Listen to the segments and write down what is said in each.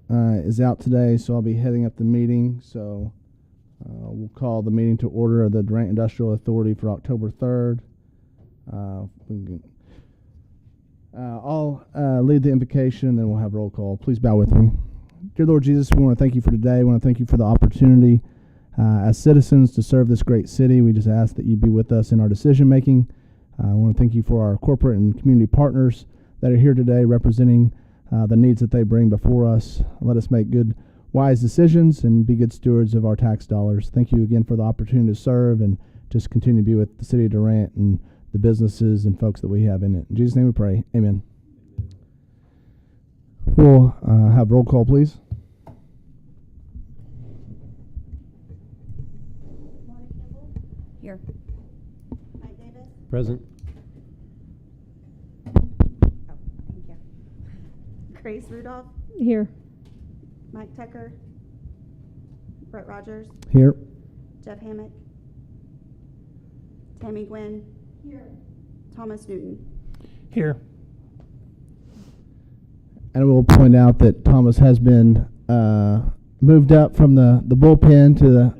is out today, so I'll be heading up the meeting. So we'll call the meeting to order of the Durant Industrial Authority for October 3rd. I'll lead the invocation, and then we'll have roll call. Please bow with me. Dear Lord Jesus, we want to thank you for today. We want to thank you for the opportunity as citizens to serve this great city. We just ask that you be with us in our decision making. I want to thank you for our corporate and community partners that are here today representing the needs that they bring before us. Let us make good, wise decisions and be good stewards of our tax dollars. Thank you again for the opportunity to serve and just continue to be with the city of Durant and the businesses and folks that we have in it. In Jesus' name we pray. Amen. We'll have roll call, please. Here. Mike Davis? Present. Oh, thank you. Grace Rudolph? Here. Mike Tucker? Brett Rogers? Here. Jeff Hammock? Tammy Gwynn? Here. Thomas Newton? Here. And I will point out that Thomas has been moved up from the bullpen to the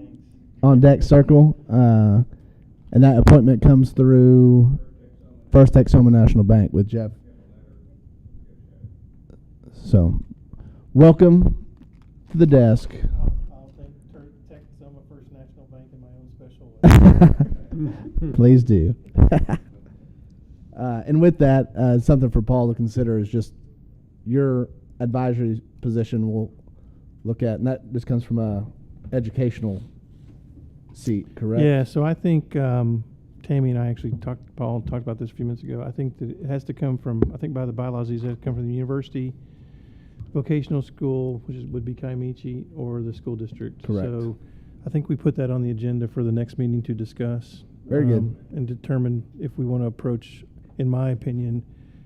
on deck circle, and that appointment comes through First Texoma National Bank with Jeff. So, welcome to the desk. I'll thank Texoma First National Bank in my own special way. Please do. And with that, something for Paul to consider is just your advisory position we'll look at, and that just comes from a educational seat, correct? Yeah, so I think Tammy and I actually talked about this a few minutes ago. I think that it has to come from, I think by the bylaws, these have to come from the university, vocational school, which would be Kiamichi, or the school district. Correct. So I think we put that on the agenda for the next meeting to discuss. Very good. And determine if we want to approach, in my opinion,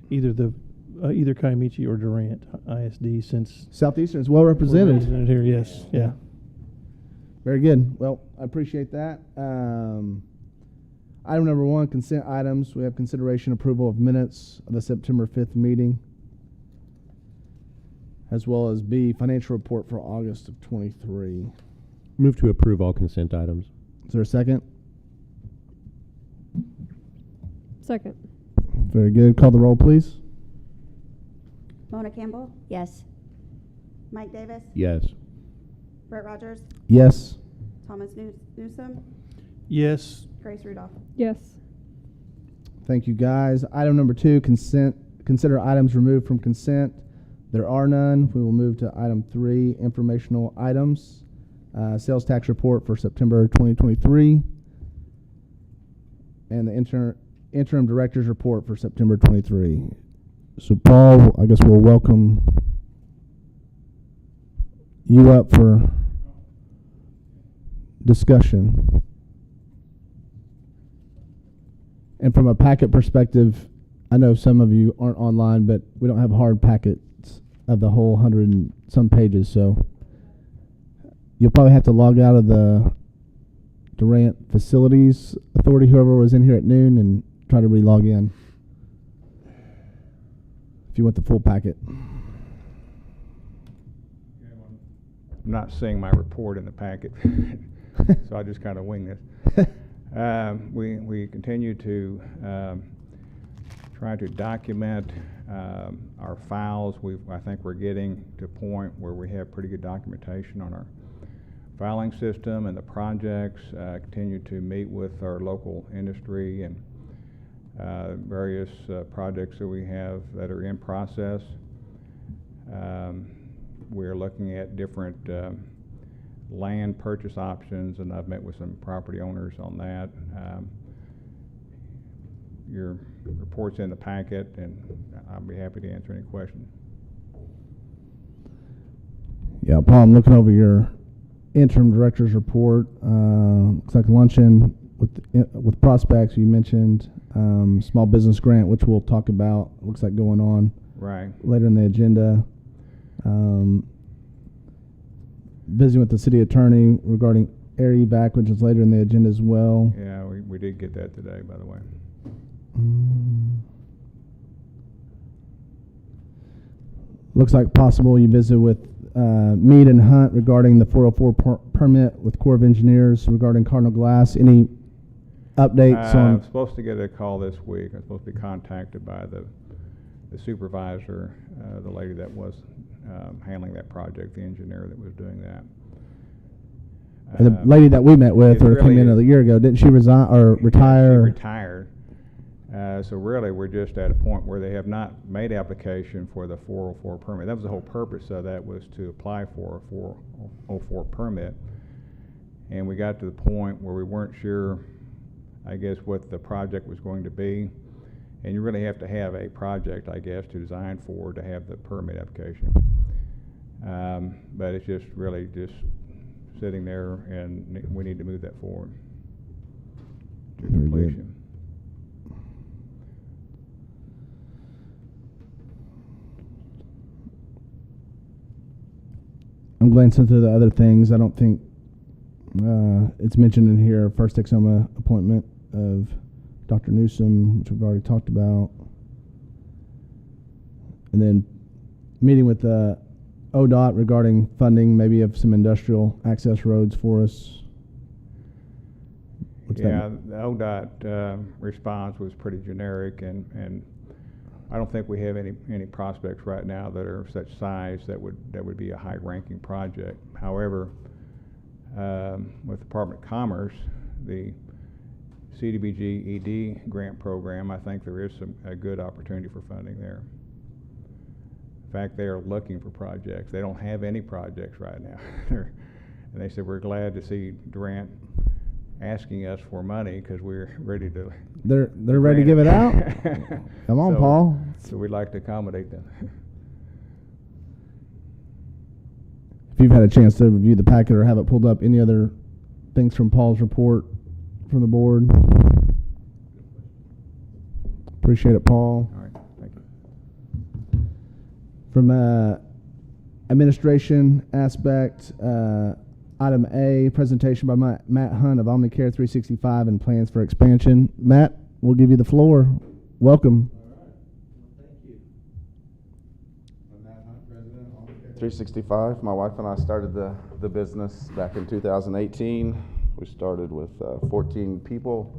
either Kiamichi or Durant ISD, since Southeastern is well represented. here. Yes, yeah. Very good. Well, I appreciate that. Item number 1, consent items. We have consideration approval of minutes of the September 5th meeting, as well as B, financial report for August of 23. Move to approve all consent items. Is there a second? Second. Very good. Call the roll, please. Mona Campbell? Yes. Mike Davis? Yes. Brett Rogers? Yes. Thomas Newsom? Yes. Grace Rudolph? Yes. Thank you, guys. Item number 2, consent. Consider items removed from consent. There are none. We will move to item 3, informational items. Sales tax report for September 2023, and the interim director's report for September 23. So, Paul, I guess we'll welcome you up for discussion. And from a packet perspective, I know some of you aren't online, but we don't have hard packets of the whole 100 and some pages, so you'll probably have to log out of the Durant Facilities Authority, whoever was in here at noon, and try to re-log in if you want the full packet. I'm not seeing my report in the packet, so I just kind of wing this. We continue to try to document our files. I think we're getting to a point where we have pretty good documentation on our filing system and the projects. Continue to meet with our local industry and various projects that we have that are in process. We're looking at different land purchase options, and I've met with some property owners on that. Your report's in the packet, and I'll be happy to answer any questions. Yeah, Paul, I'm looking over your interim director's report. Looks like luncheon with prospects. You mentioned small business grant, which we'll talk about. Looks like going on Right. later in the agenda. Visiting with the city attorney regarding air evac, which is later in the agenda as well. Yeah, we did get that today, by the way. Looks like possible you visit with Mead and Hunt regarding the 404 permit with Corps of Engineers regarding Cardinal Glass. Any updates I'm on? supposed to get a call this week. I'm supposed to be contacted by the supervisor, the lady that was handling that project, the engineer that was doing that. The lady that we met with it's or came in really- a year ago, didn't she resign or retire? She retired. So really, we're just at a point where they have not made application for the 404 permit. That was the whole purpose of that, was to apply for a 404 permit. And we got to the point where we weren't sure, I guess, what the project was going to be. And you really have to have a project, I guess, to design for to have the permit application. But it's just really just sitting there, and we need to move that forward to Very good. completion. I'm glancing through the other things. I don't think it's mentioned in here. First Texoma appointment of Dr. Newsom, which we've already talked about. And then meeting with ODOT regarding funding maybe of some industrial access roads for us. What's Yeah, that? the ODOT response was pretty generic, and I don't think we have any prospects right now that are such size that would be a high-ranking project. However, with Department of Commerce, the CDBG ED grant program, I think there is a good opportunity for funding there. In fact, they are looking for projects. They don't have any projects right now. And they said, we're glad to see Durant asking us for money because we're ready to. They're ready to give it out? Come on, So- Paul. So we'd like to accommodate them. If you've had a chance to review the packet or have it pulled up, any other things from Paul's report from the board? Appreciate it, Paul. All right, thank you. From administration aspect, item A, presentation by Matt Hunt of Omnicare 365 and plans for expansion. Matt, we'll give you the floor. Welcome. 365. My wife and I started the business back in 2018. We started with 14 people.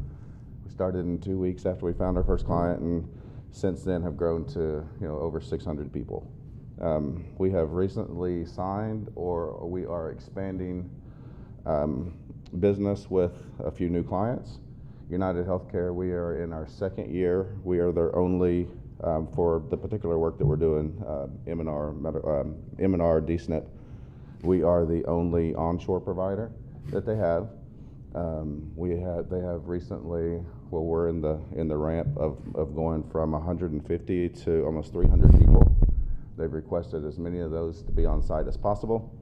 We started in 2 weeks after we found our first client, and since then have grown to over 600 people. We have recently signed, or we are expanding business with a few new clients. United Healthcare, we are in our second year. We are their only, for the particular work that we're doing, M&R, DSNP, we are the only onshore provider that they have. They have recently, well, we're in the ramp of going from 150 to almost 300 people. They've requested as many of those to be on site as possible.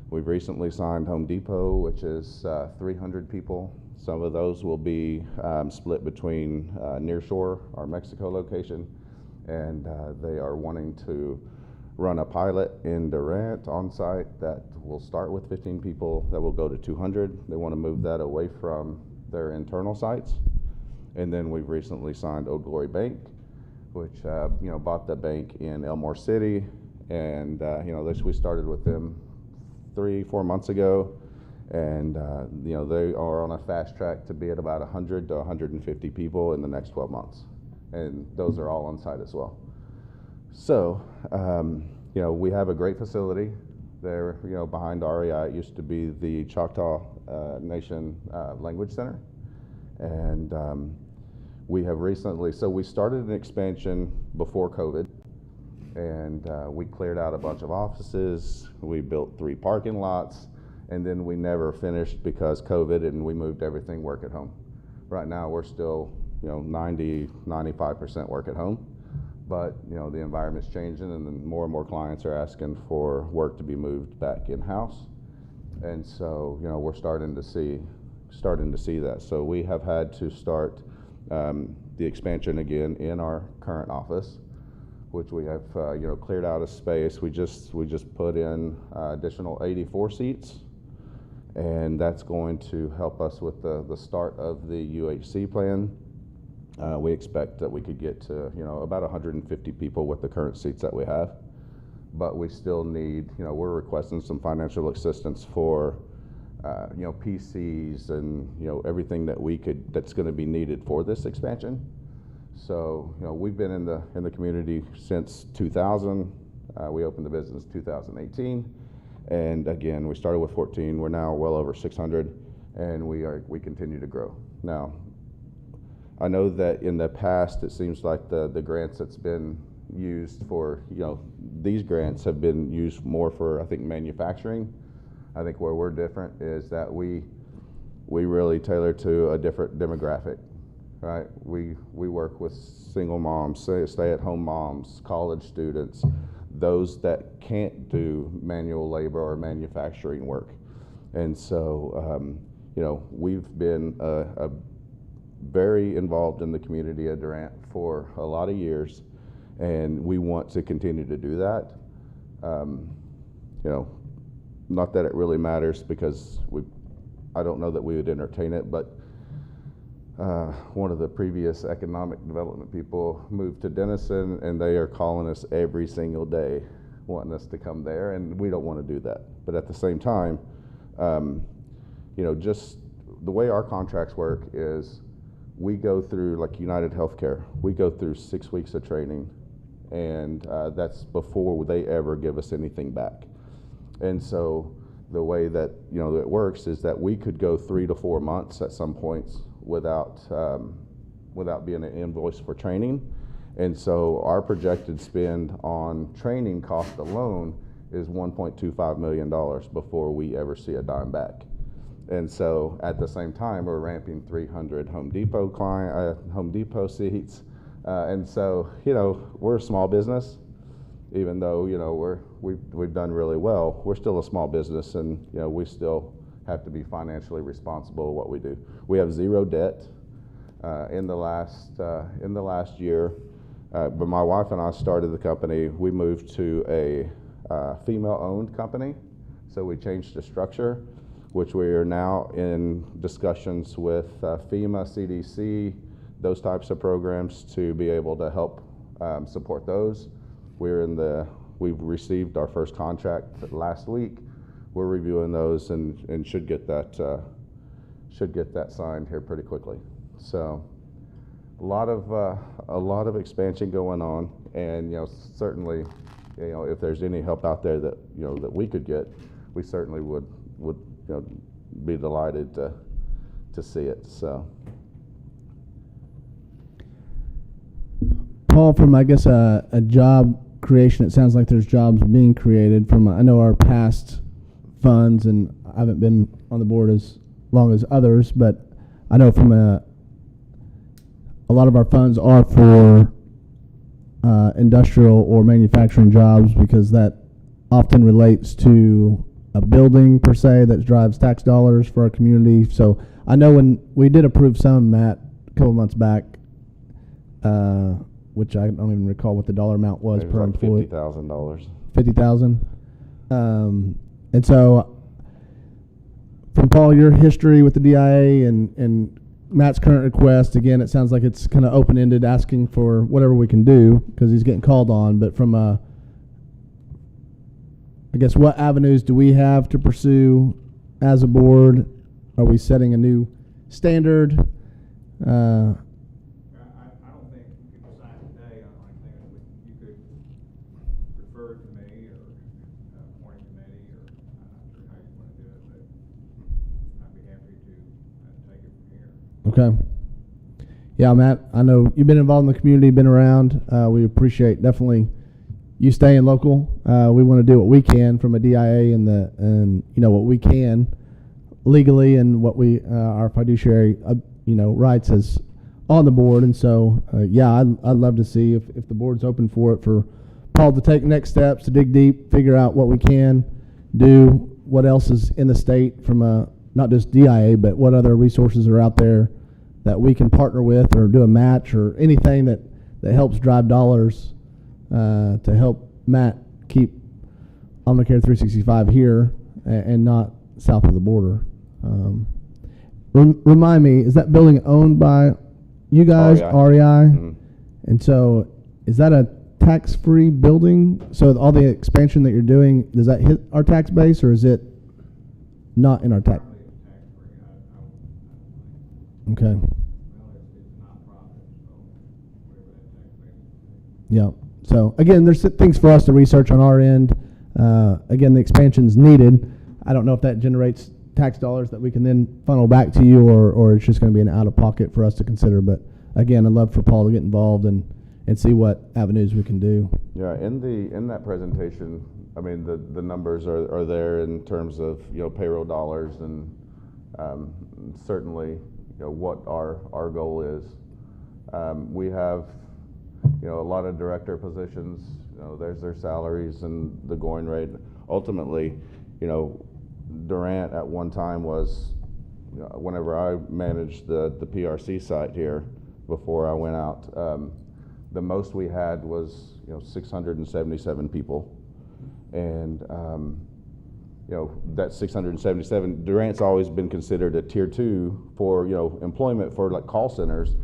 We've recently signed Home Depot, which is 300 people. Some of those will be split between Nearshore, our Mexico location, and they are wanting to run a pilot in Durant on site that will start with 15 people, that will go to 200. They want to move that away from their internal sites. And then we've recently signed Old Glory Bank, which bought the bank in Elmore City, and we started with them 3-4 months ago, and they are on a fast track to be at about 100 to 150 people in the next 12 months, and those are all on site as well. So we have a great facility there. Behind REI, it used to be the Choctaw Nation Language Center, and we have recently, so we started an expansion before COVID, and we cleared out a bunch of offices. We built 3 parking lots, and then we never finished because COVID, and we moved everything work at home. Right now, we're still 90-95% work at home, but the environment's changing, and then more and more clients are asking for work to be moved back in-house, and so we're starting to see that. So we have had to start the expansion again in our current office, which we have cleared out a space. We just put in additional 84 seats, and that's going to help us with the start of the UHC plan. We expect that we could get to about 150 people with the current seats that we have. but we still need, we're requesting some financial assistance for, PCs and, everything that that's going to be needed for this expansion. So, we've been in the community since 2000. We opened the business 2018. And again, we started with 14. We're now well over 600, and we continue to grow. Now, I know that in the past, it seems like the grants that's been used for, these grants have been used more for, I think, manufacturing. I think where we're different is that we really tailor to a different demographic, right? We work with single moms, stay-at-home moms, college students, those that can't do manual labor or manufacturing work. And so, we've been very involved in the community of Durant for a lot of years, and we want to continue to do that. Not that it really matters, because I don't know that we would entertain it, but one of the previous economic development people moved to Denison, and they are calling us every single day wanting us to come there, and we don't want to do that. But at the same time, just the way our contracts work is we go through, like United Healthcare, we go through 6 weeks of training, and that's before they ever give us anything back. And so the way that it works is that we could go 3 to 4 months at some points without being an invoice for training. And so our projected spend on training cost alone is $1.25 million before we ever see a dime back. And so at the same time, we're ramping 300 Home Depot seats. And so, we're a small business, even though, we've done really well. We're still a small business, and, we still have to be financially responsible of what we do. We have zero debt in the last year. But my wife and I started the company. We moved to a female-owned company, so we changed the structure, which we are now in discussions with FEMA, CDC, those types of programs to be able to help support those. We've received our first contract last week. We're reviewing those and should get that signed here pretty quickly. So a lot of expansion going on, and certainly, if there's any help out there that that we could get, we certainly would be delighted to see it. So, Paul, from I guess a job creation, it sounds like there's jobs being created from I know our past funds, and I haven't been on the board as long as others, but I know from a lot of our funds are for industrial or manufacturing jobs, because that often relates to a building per se that drives tax dollars for our community. So I know when we did approve some, Matt, a couple months back, which I don't even recall what the dollar amount was per employee. $50,000. $50,000. And so from Paul, your history with the DIA and Matt's current request, again, it sounds like it's kind of open-ended, asking for whatever we can do because he's getting called on. But from I guess, what avenues do we have to pursue as a board? Are we setting a new standard? I don't think you could decide today on anything. You could refer it to me or appoint a committee, or I'm not sure how you want to do it, but I'd be happy to take it from here. Okay. Yeah, Matt, I know you've been involved in the community, been around. We appreciate definitely you staying local. We want to do what we can from a DIA and what we can legally, and what we our fiduciary rights as on the board. And so I'd love to see if the board's open for it, for Paul to take next steps, to dig deep, figure out what we can do, what else is in the state from not just DIA, but what other resources are out there that we can partner with or do a match, or anything that helps drive dollars to help Matt keep Omnicare 365 here and not south of the border. Remind me, is that building owned by you guys, REI? Mm-hmm. And so is that a tax-free building? So all the expansion that you're doing, does that hit our tax base, or is it not in our tax? Okay. Yeah. So again, there's things for us to research on our end. Again, the expansion's needed. I don't know if that generates tax dollars that we can then funnel back to you, or it's just going to be an out-of-pocket for us to consider. But again, I'd love for Paul to get involved and see what avenues we can do. Yeah, in that presentation, I mean, the numbers are there in terms of, payroll dollars, and certainly, what our goal is. We have, a lot of director positions. There's their salaries and the going rate. Ultimately, Durant at one time was, whenever I managed the PRC site here before I went out, the most we had was 677 people, and that 677. Durant's always been considered a tier 2 for employment for like call centers.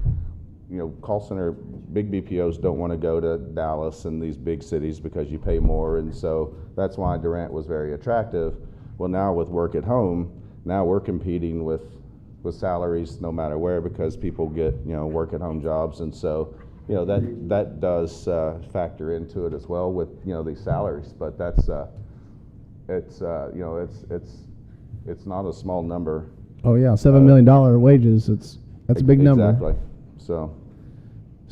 Call center big BPOs don't want to go to Dallas and these big cities because you pay more, and so that's why Durant was very attractive. Well, now with work at home, now we're competing with salaries no matter where, because people get work at home jobs, and so that does factor into it as well with these salaries. But that's it's not a small number. Oh yeah, $7 million wages. That's a big number. Exactly. So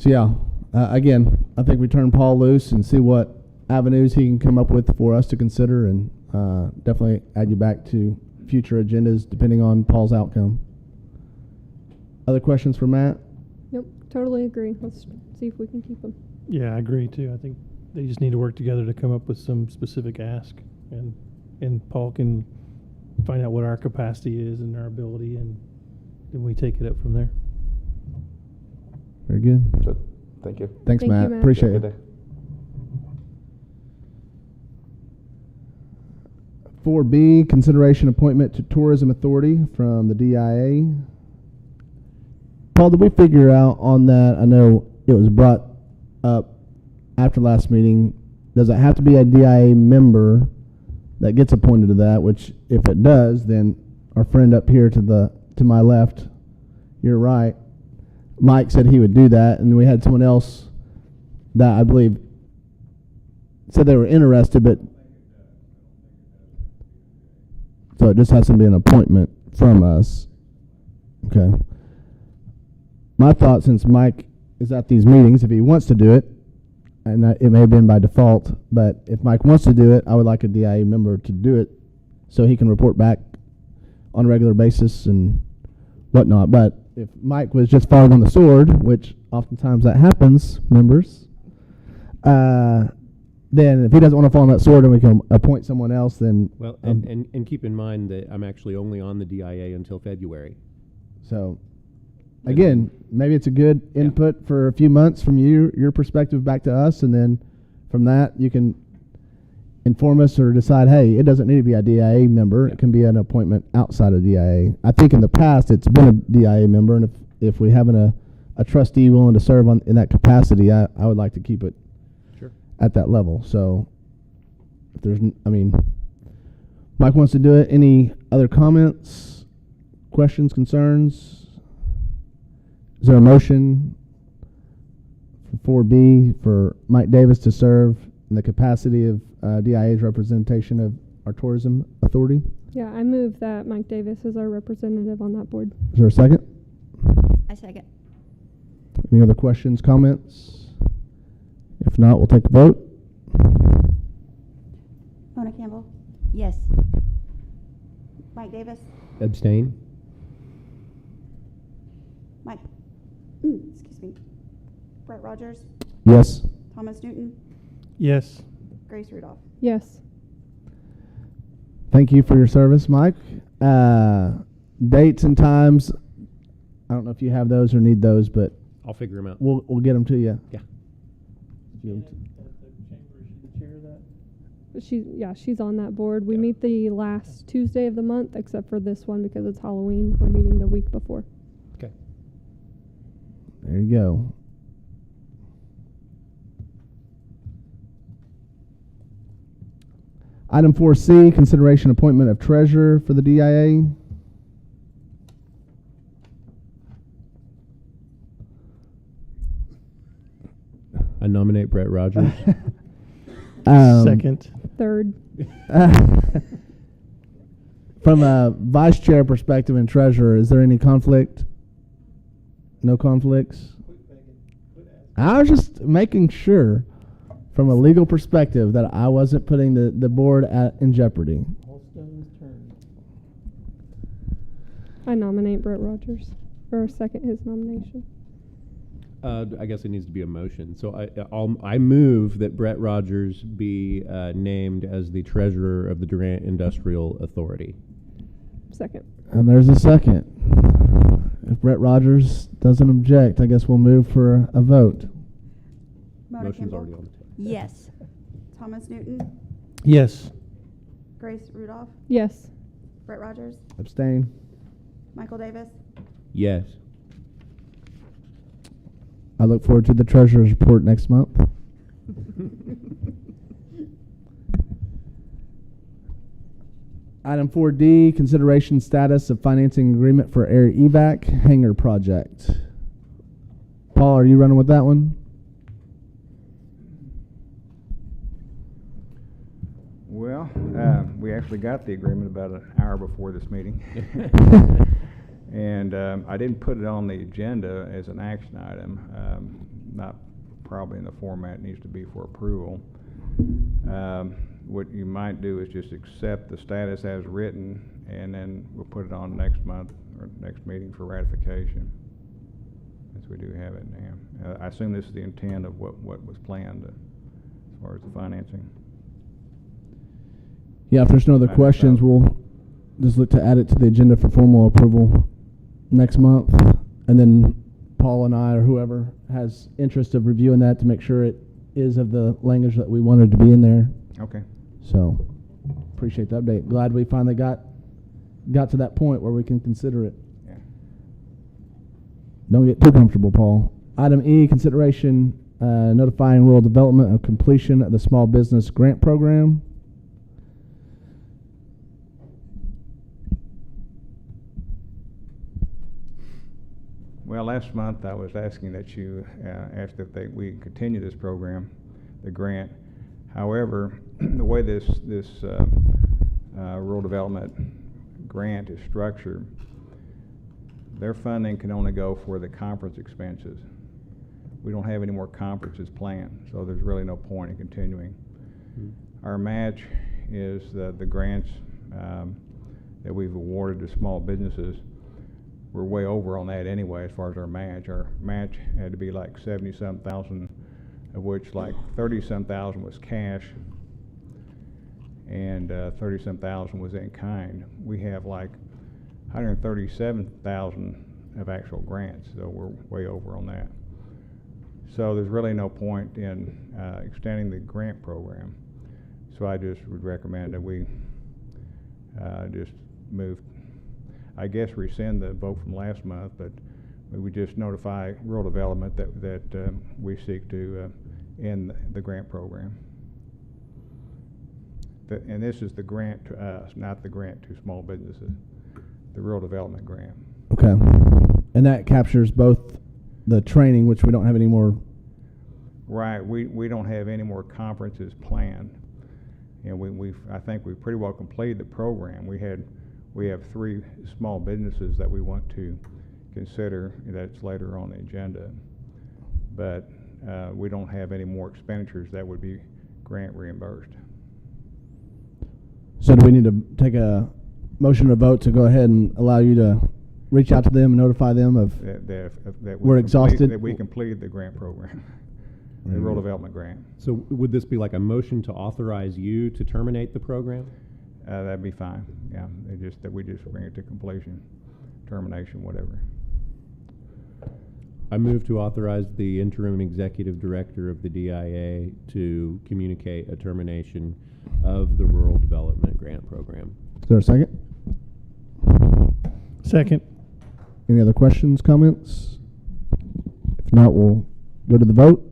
yeah, again, I think we turn Paul loose and see what avenues he can come up with for us to consider, and definitely add you back to future agendas depending on Paul's outcome. Other questions for Matt? Nope, totally agree. Let's see if we can keep them. Yeah, I agree too. I think they just need to work together to come up with some specific ask, and Paul can find out what our capacity is and our ability, and then we take it up from there. Very good. so, thank you. Thanks, Thank you, Matt. Matt. Appreciate Good it. day. 4B, consideration appointment to Tourism Authority from the DIA. Paul, did we figure out on that? I know it was brought up after last meeting. Does it have to be a DIA member that gets appointed to that? Which, if it does, then our friend up here to my left, you're right, Mike said he would do that, and we had someone else that I believe said they were interested, but so it just has to be an appointment from us. Okay. My thought, since Mike is at these meetings, if he wants to do it, and it may have been by default, but if Mike wants to do it, I would like a DIA member to do it so he can report back on a regular basis and whatnot. But if Mike was just falling on the sword, which oftentimes that happens, members, then if he doesn't want to fall on that sword and we can appoint someone else, then... Well, and keep in mind that I'm actually only on the DIA until February. So, again, maybe it's a good input for a few months from your perspective back to us, and then from that you can inform us or decide, hey, it doesn't need to be a DIA member. Yeah. It can be an appointment outside of DIA. I think in the past it's been a DIA member, and if we have a trustee willing to serve in that capacity, I would like to keep it Sure. at that level. So, if there's, Mike wants to do it. Any other comments, questions, concerns? Is there a motion for 4B for Mike Davis to serve in the capacity of DIA's representation of our tourism authority? Yeah, I move that Mike Davis is our representative on that board. Is there a second? I second. Any other questions, comments? If not, we'll take a vote. Mona Campbell, Yes. Mike Davis, Abstain? excuse me, Brett Rogers, Yes. Thomas Newton, Yes. Grace Rudolph. Yes. Thank you for your service, Mike. Dates and times, I don't know if you have those or need those, but I'll figure them out. we'll get them to you. Yeah. She's on that board. We meet the last Tuesday of the month, except for this one because it's Halloween. We're meeting the week before. Okay. There you go. Item 4C, consideration appointment of treasurer for the DIA. I nominate Brett Rogers. Second. Third. From a vice chair perspective and treasurer, is there any conflict? No conflicts? I was just making sure from a legal perspective that I wasn't putting the board in jeopardy. I nominate Brett Rogers, or second his nomination. I guess it needs to be a motion. So I move that Brett Rogers be named as the treasurer of the Durant Industrial Authority. Second. And there's a second. If Brett Rogers doesn't object, I guess we'll move for a vote. Mona Motion's Kimball. already on the table. Yes. Thomas Newton. Yes. Grace Rudolph. Yes. Brett Rogers. Abstain. Michael Davis. Yes. I look forward to the treasurer's report next month. Item 4D, consideration status of financing agreement for air evac hangar project. Paul, are you running with that one? Well, we actually got the agreement about an hour before this meeting. And I didn't put it on the agenda as an action item, not probably in the format it needs to be for approval. What you might do is just accept the status as written, and then we'll put it on next month or next meeting for ratification, since we do have it now. I assume this is the intent of what was planned as far as the financing. Yeah, if there's no other Item questions, 12. we'll just look to add it to the agenda for formal approval next month. And then Paul and I, or whoever has interest of reviewing that, to make sure it is of the language that we wanted to be in there. Okay. So, appreciate the update. Glad we finally got to that point where we can consider it. Yeah. Don't get too comfortable, Paul. Item E, consideration notifying rural development of completion of the small business grant program. Well, last month I was asking that you asked if we continue this program, the grant. However, the way this rural development grant is structured, their funding can only go for the conference expenses. We don't have any more conferences planned, so there's really no point in continuing. Our match is the grants that we've awarded to small businesses. We're way over on that anyway as far as our match. Our match had to be like 70-some thousand, of which like 30-some thousand was cash and 30-some thousand was in kind. We have like 137,000 of actual grants, so we're way over on that. So there's really no point in extending the grant program. So I just would recommend that we just move, I guess rescind the vote from last month, but we would just notify rural development that we seek to end the grant program. And this is the grant to us, not the grant to small businesses, the rural development grant. Okay. And that captures both the training, which we don't have any more. Right. We don't have any more conferences planned. And I think we've pretty well completed the program. We have 3 small businesses that we want to consider. That's later on the agenda. But we don't have any more expenditures that would be grant reimbursed. So do we need to take a motion to vote to go ahead and allow you to reach out to them and notify them of That we're exhausted? That we completed the grant program, the rural development grant. So would this be like a motion to authorize you to terminate the program? That'd be fine. Yeah, we just bring it to completion, termination, whatever. I move to authorize the interim executive director of the DIA to communicate a termination of the rural development grant program. Is there a second? Second. Any other questions, comments? If not, we'll go to the vote.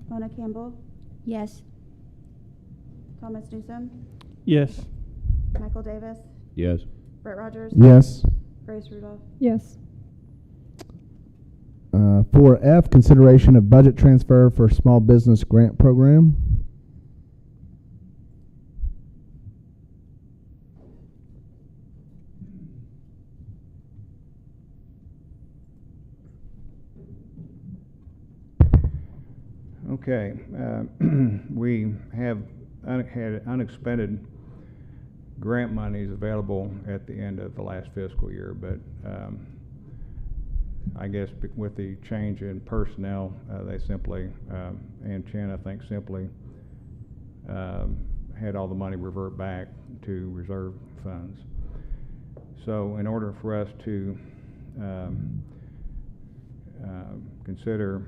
Mona Kimball. Yes. Thomas Newsom, Yes. Michael Davis, Yes. Brett Rogers. Yes. Grace Rudolph. Yes. 4F, consideration of budget transfer for small business grant program. Okay, we have had unexpended grant monies available at the end of the last fiscal year, but I guess with the change in personnel, they simply, and Chen, I think, simply had all the money revert back to reserve funds. So in order for us to consider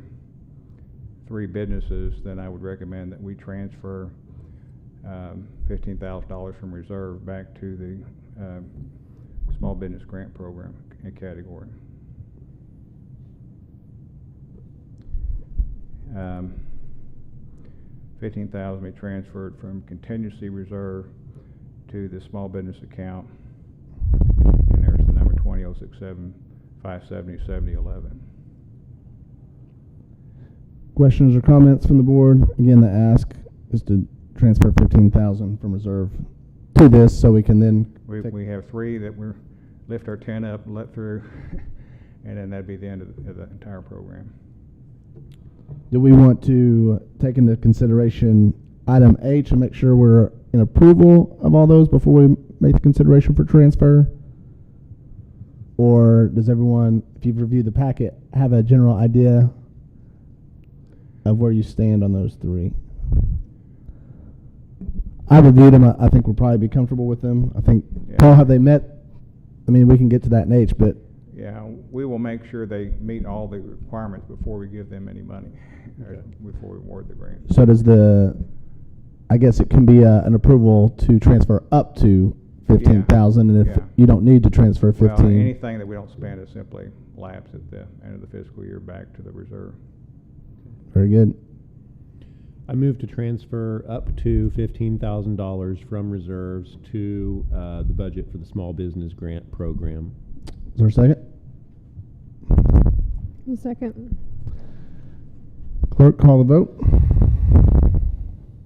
3 businesses, then I would recommend that we transfer $15,000 from reserve back to the small business grant program category. $15,000 be transferred from contingency reserve to the small business account, and there's the number 2067-570-7011. Questions or comments from the board? Again, the ask is to transfer 15,000 from reserve to this, so we can then We have 3 that we lift our tent up and let through, and then that'd be the end of the entire program. Do we want to take into consideration item H and make sure we're in approval of all those before we make the consideration for transfer? Or does everyone, if you've reviewed the packet, have a general idea of where you stand on those 3? I reviewed them. I think we'll probably be comfortable with them. I think, Yeah. Paul, have they met? I mean, we can get to that in H, but Yeah, we will make sure they meet all the requirements before we give them any money, or before we award the grant. so does I guess it can be an approval to transfer up to 15,000, and if Yeah. you don't need to transfer 15. Well, anything that we don't spend is simply lapse at the end of the fiscal year back to the reserve. Very good. I move to transfer up to $15,000 from reserves to the budget for the small business grant program. Is there a second? A second. Clerk, call the vote.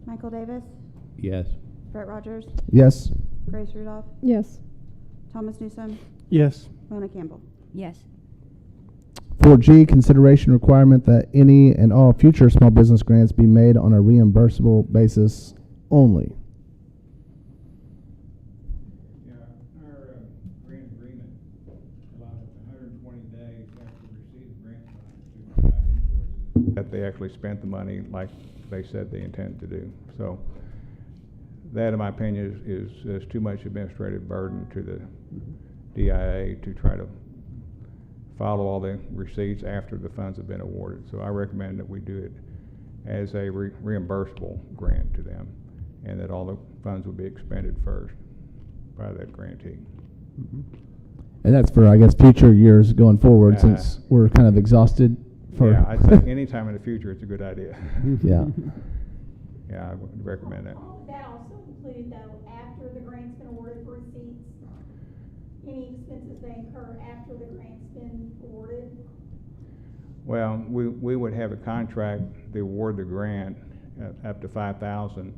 Michael Davis, Yes. Brett Rogers, Yes. Grace Rudolph, Yes. Thomas Newsom, Yes. Mona Campbell. Yes. 4G, consideration requirement that any and all future small business grants be made on a reimbursable basis only. Yeah, our grant agreement allows us 120 days after we receive the grant funds to provide invoices that they actually spent the money like they said they intended to do. So that, in my opinion, is too much administrative burden to the DIA to try to follow all the receipts after the funds have been awarded. So I recommend that we do it as a reimbursable grant to them, and that all the funds will be expended first by that grantee. And that's for, I guess, future years going forward, Uh, since we're kind of exhausted for. Yeah, I'd say anytime in the future, it's a good idea. Yeah. Yeah, I would recommend that. Would that also include, though, after the grant's been awarded for receipts? Any expenses they incur after the grant's been awarded? Well, we would have a contract to award the grant up to 5,000.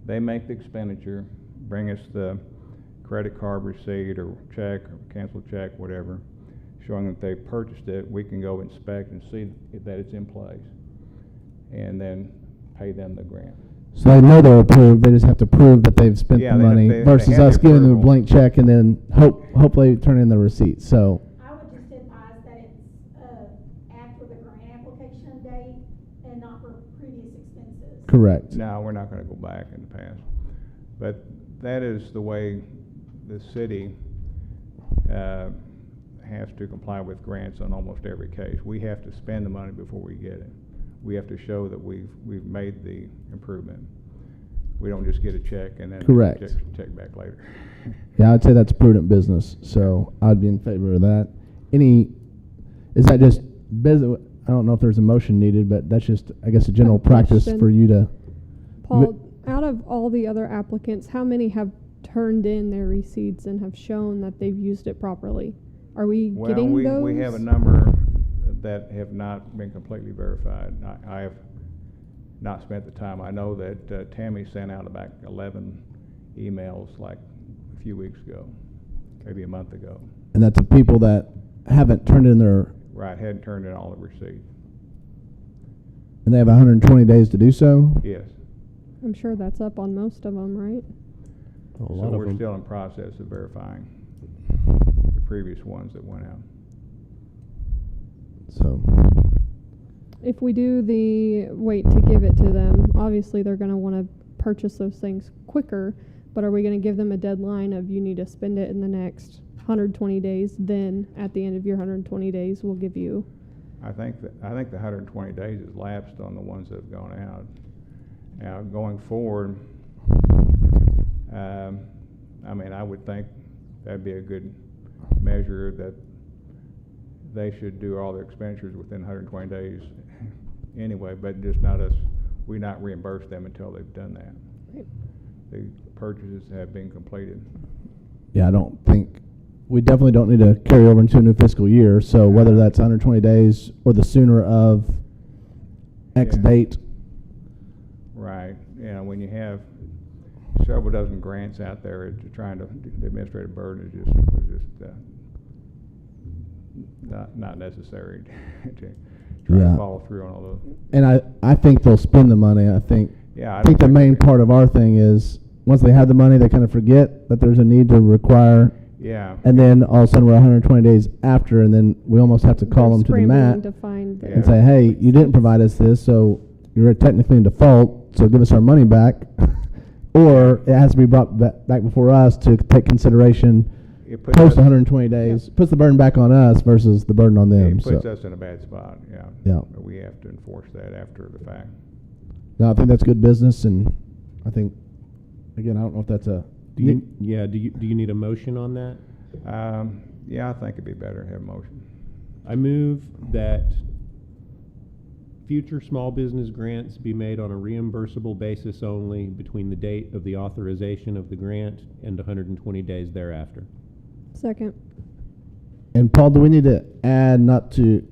They make the expenditure, bring us the credit card receipt or check or canceled check, whatever, showing that they purchased it. We can go inspect and see that it's in place, and then pay them the grant. So they know they're approved, they just have to prove that they've spent Yeah, the they have- money they versus have the us giving them a approval. blank check and then hopefully turn in the receipt. So, I would just advise that it's after the grant application date and not for previous expenses. correct. No, we're not gonna go back in the past. But that is the way the city has to comply with grants on almost every case. We have to spend the money before we get it. We have to show that we've made the improvement. We don't just get a check and then Correct. check back later. Yeah, I'd say that's prudent business, so I'd be in favor of that. Is that just business? I don't know if there's a motion needed, but that's just, I guess, a general practice Question. for you to. Paul, Out of all the other applicants, how many have turned in their receipts and have shown that they've used it properly? Are we getting Well, those? we have a number that have not been completely verified. I have not spent the time. I know that Tammy sent out about 11 emails like a few weeks ago, maybe a month ago. And that's the people that haven't turned in their, Right, hadn't turned in all the receipts. and they have 120 days to do so? Yes. I'm sure that's up on most of them, right? A So lot of we're them. still in process of verifying the previous ones that went out. So, If we do the wait to give it to them, obviously they're going to want to purchase those things quicker, but are we going to give them a deadline of you need to spend it in the next 120 days, then at the end of your 120 days we'll give you? I think the 120 days has lapsed on the ones that have gone out. Now, going forward, I mean, I would think that'd be a good measure that they should do all their expenditures within 120 days anyway, but just not us, we not reimburse them until they've done that. Right. The purchases have been completed. yeah, I don't think, we definitely don't need to carry over into a new fiscal year. So whether that's 120 days or the sooner of X Yeah. date, Right, you know, when you have several dozen grants out there, trying to, the administrative burden was just not necessary to try Yeah. to follow through on all those. and I think they'll spend the money. I think Yeah, I think the main part of our thing is once they have the money, they kind of forget that there's a need to require, Yeah, and then all of a sudden we're 120 days after, and then we almost have to call They're them to the scrambling mat to find the- and say, hey, you didn't provide us this, so you're technically in default, so give us our money back. Or it has to be brought back before us to take consideration it puts post us, 120 days. Puts the burden back on us versus the burden on them. it puts So, us in a bad spot, yeah. Yeah. But we have to enforce that after the fact. no, I think that's good business, and I think, again, I don't know if that's a. Do you need a motion on that? Yeah, I think it'd be better to have a motion. I move that future small business grants be made on a reimbursable basis only between the date of the authorization of the grant and 120 days thereafter. Second. And Paul, do we need to add not to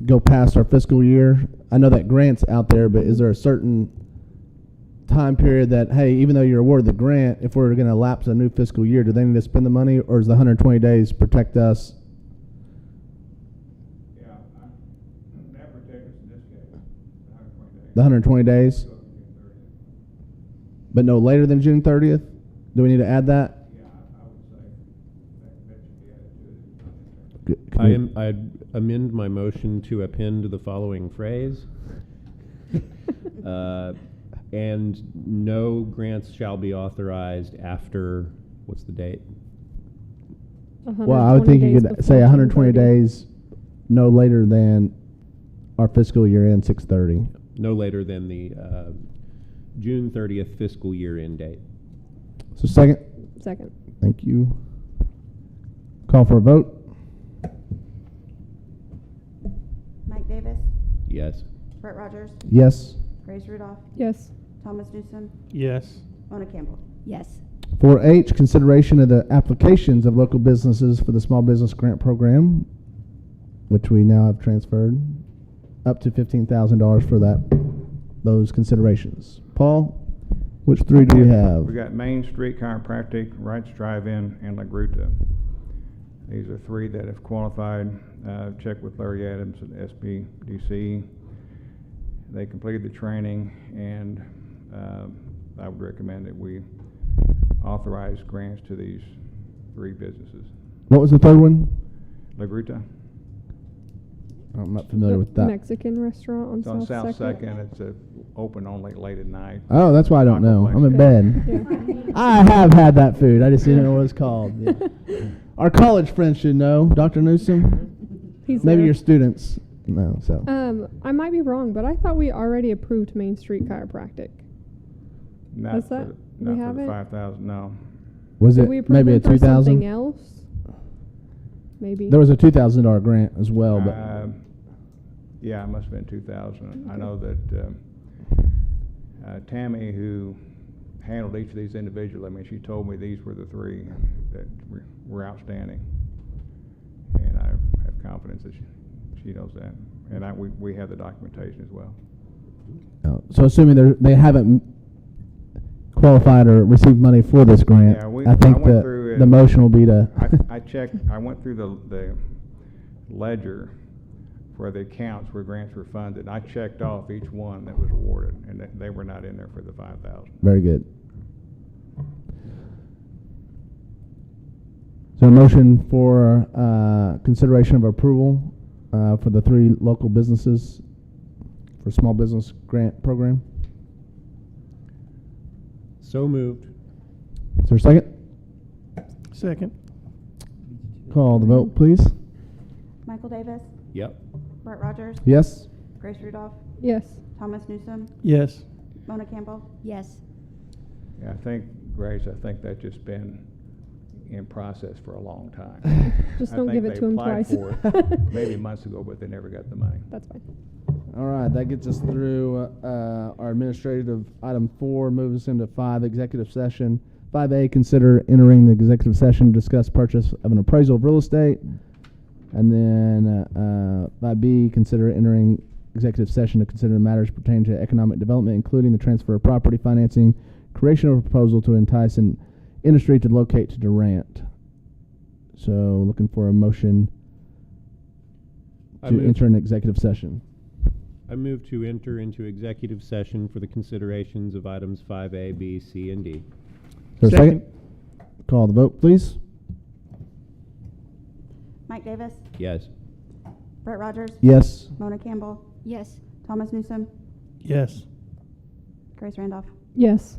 go past our fiscal year? I know that grant's out there, but is there a certain time period that, hey, even though you're awarded the grant, if we're going to lapse a new fiscal year, do they need to spend the money, or does the 120 days protect us? Yeah, that protects us in this case, 120 days. The 120 days, but no later than June 30th? Do we need to add that? Yeah, I would say that should be added to it. Good. Can we- I'd amend my motion to append the following phrase. And no grants shall be authorized after, what's the date? Well, I would think you could say 120 days, no later than our fiscal year end 6/30. No later than the June 30th fiscal year end date. So second, Second. thank you. Call for a vote. Mike Davis, Yes. Brett Rogers, Yes. Grace Rudolph, Yes. Thomas Newsom, Yes. Mona Campbell. Yes. 4H, consideration of the applications of local businesses for the Small Business Grant Program, which we now have transferred up to $15,000 for those considerations. Paul, which three do we have? We got Main Street Chiropractic, Wrights Drive-In, and La Gruta. These are three that have qualified. Checked with Larry Adams at SBDC. They completed the training, and I would recommend that we authorize grants to these three businesses. What was the third one? La Gruta, I'm not familiar The with that. Mexican restaurant on it's on South South Second. Second. It's open only late at night. Oh, that's why I don't know. I'm in bed. Yeah. I have had that food. I just didn't know what it's called. Yeah. Our college friends should know. Dr. Newsom? He's Maybe there. your students. No, so. I might be wrong, but I thought we already approved Main Street Chiropractic. Not Has for that- the- we not for haven't? the 5,000. No. Was Did it we approve maybe a them for something 2,000? else? Maybe. There was a $2,000 grant as well, but Yeah, it must have been 2000. I know that Tammy, who handled each of these individually, I mean, she told me these were the three that were outstanding. And I have confidence that she knows that. And we have the documentation as well. So assuming they haven't qualified or received money for this grant, Yeah, I think I went through it. the motion will be to. I checked, I went through the ledger for the accounts where grants were funded. And I checked off each one that was awarded, and they were not in there for the 5,000. Very good. So a motion for consideration of approval for the 3 local businesses for small business grant program. So moved. Is there a second? Second. Call the vote, please. Michael Davis, Yep. Brett Rogers, Yes. Grace Rudolph, Yes. Thomas Newsom, Yes. Mona Campbell. Yes. Yeah, Grace, I think that's just been in process for a long time. Just I don't think give it they to 'em applied twice. for it maybe months ago, but they never got the money. That's fine. All right, that gets us through our administrative item 4, moves us into 5, executive session. 5A, consider entering the executive session to discuss purchase of an appraisal of real estate. And then 5B, consider entering executive session to consider matters pertaining to economic development, including the transfer of property financing, creation of a proposal to entice an industry to locate to Durant. So looking for a motion I to move- enter an executive session. I move to enter into executive session for the considerations of items 5A, B, C, and D. Is there a second? Call the vote, please. Mike Davis, Yes. Brett Rogers, Yes. Mona Campbell, Yes. Thomas Newsom, Yes. Grace Randolph. Yes.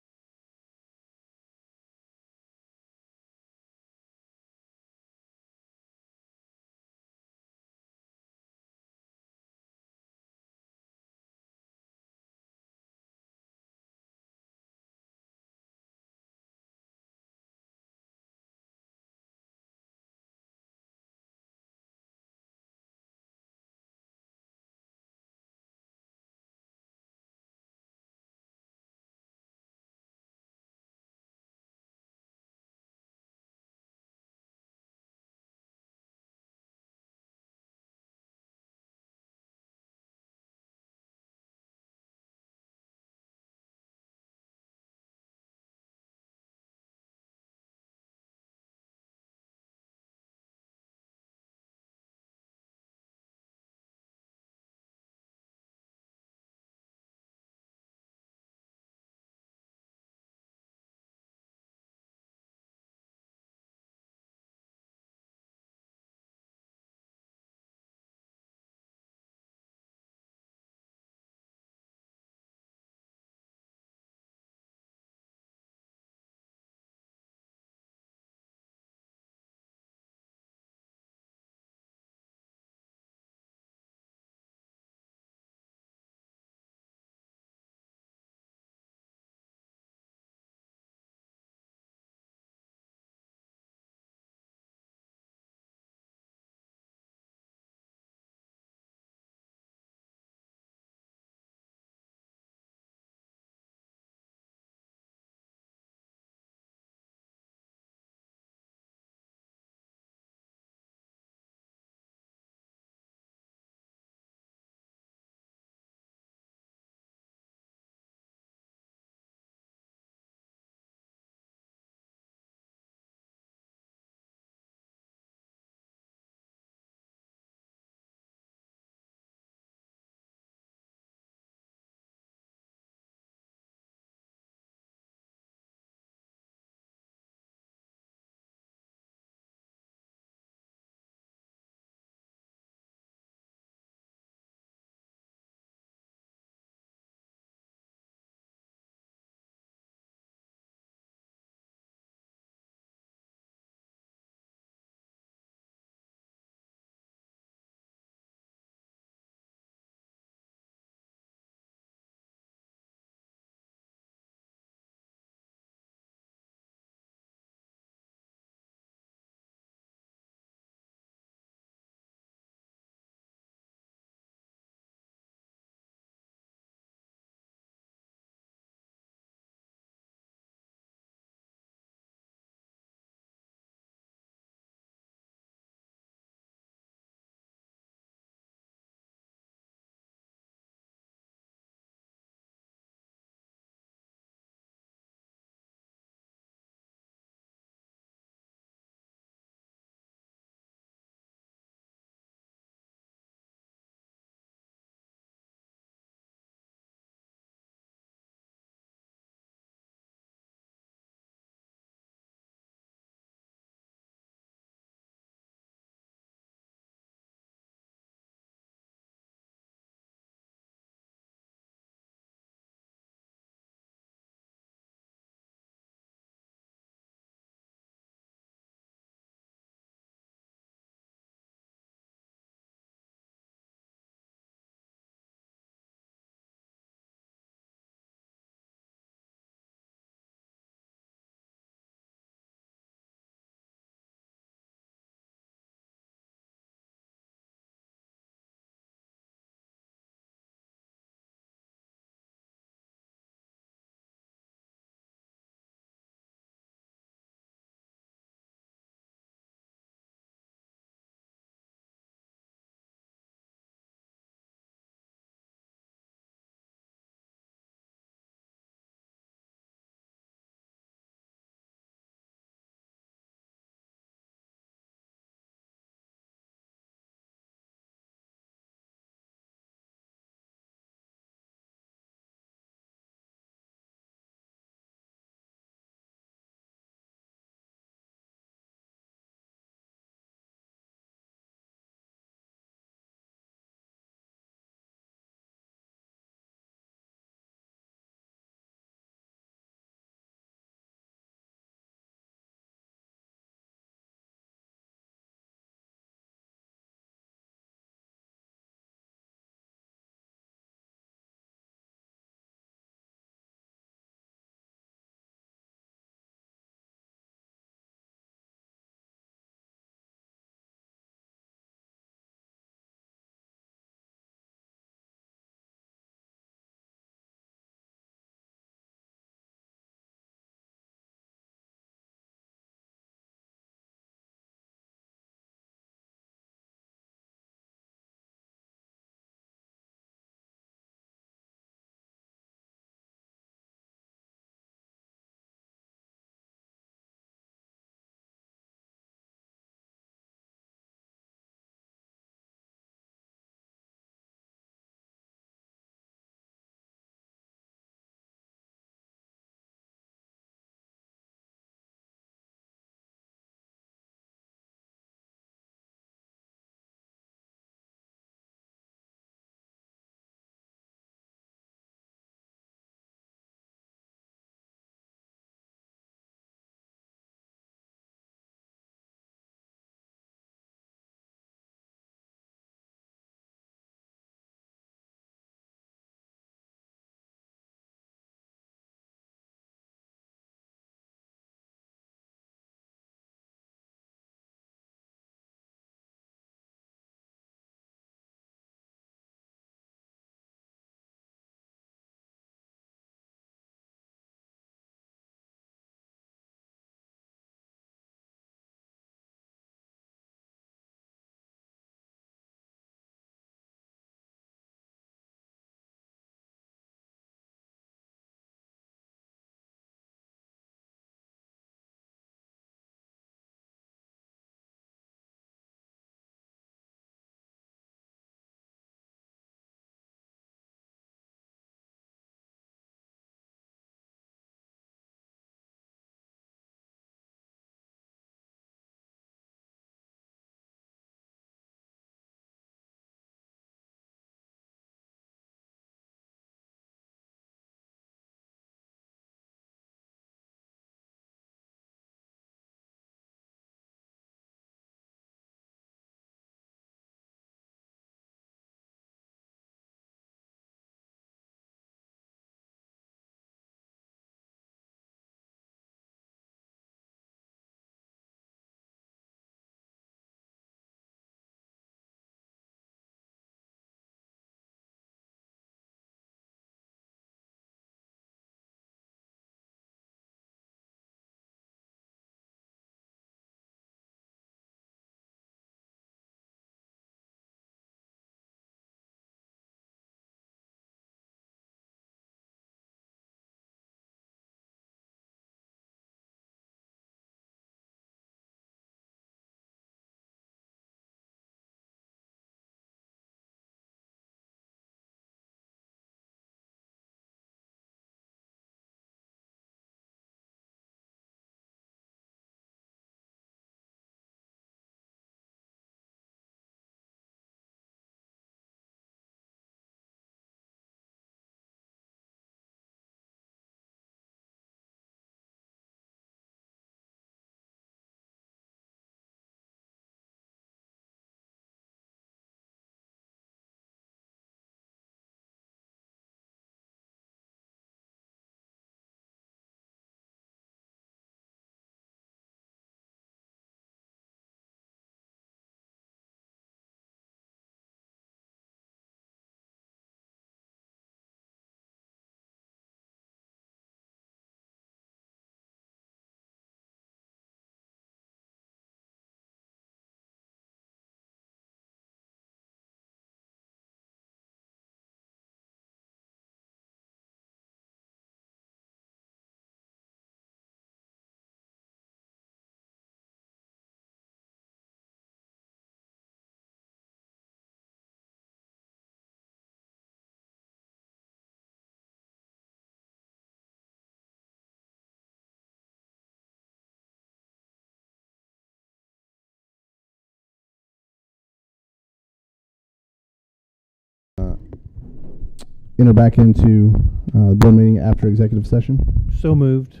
enter back into the board meeting after executive session? So moved.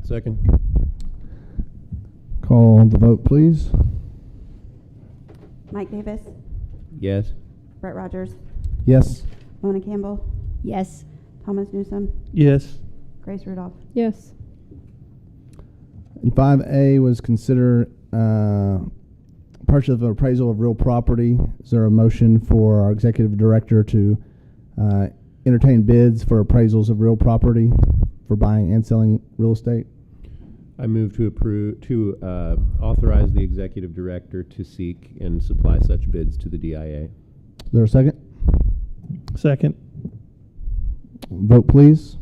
Second. Call the vote, please. Mike Davis, Yes. Brett Rogers, Yes. Mona Campbell, Yes. Thomas Newsom, Yes. Grace Rudolph. Yes. And 5A was consider purchase of appraisal of real property. Is there a motion for our executive director to entertain bids for appraisals of real property for buying and selling real estate? I move to authorize the executive director to seek and supply such bids to the DIA. Is there a second? Second. Vote, please.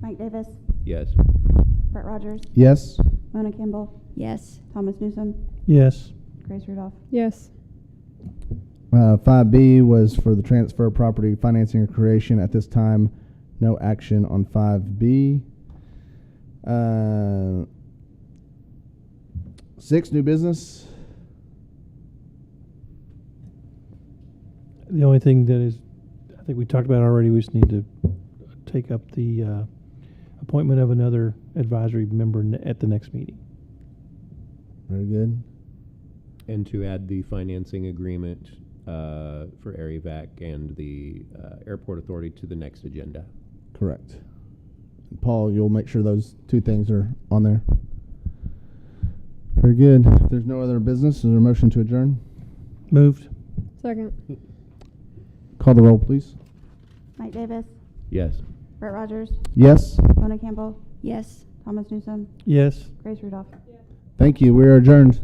Mike Davis, Yes. Brett Rogers, Yes. Mona Campbell, Yes. Thomas Newsom, Yes. Grace Rudolph. Yes. 5B was for the transfer of property financing or creation. At this time, no action on 5B. 6, new business. The only thing that is, I think we talked about already, we just need to take up the appointment of another advisory member at the next meeting. Very good. And to add the financing agreement for ARIVAC and the airport authority to the next agenda. Correct. Paul, you'll make sure those 2 things are on there. Very good. If there's no other business, is there a motion to adjourn? Moved. Second. Call the roll, please. Mike Davis, Yes. Brett Rogers, Yes. Mona Campbell, Yes. Thomas Newsom, Yes. Grace Rudolph. Thank you. We are adjourned.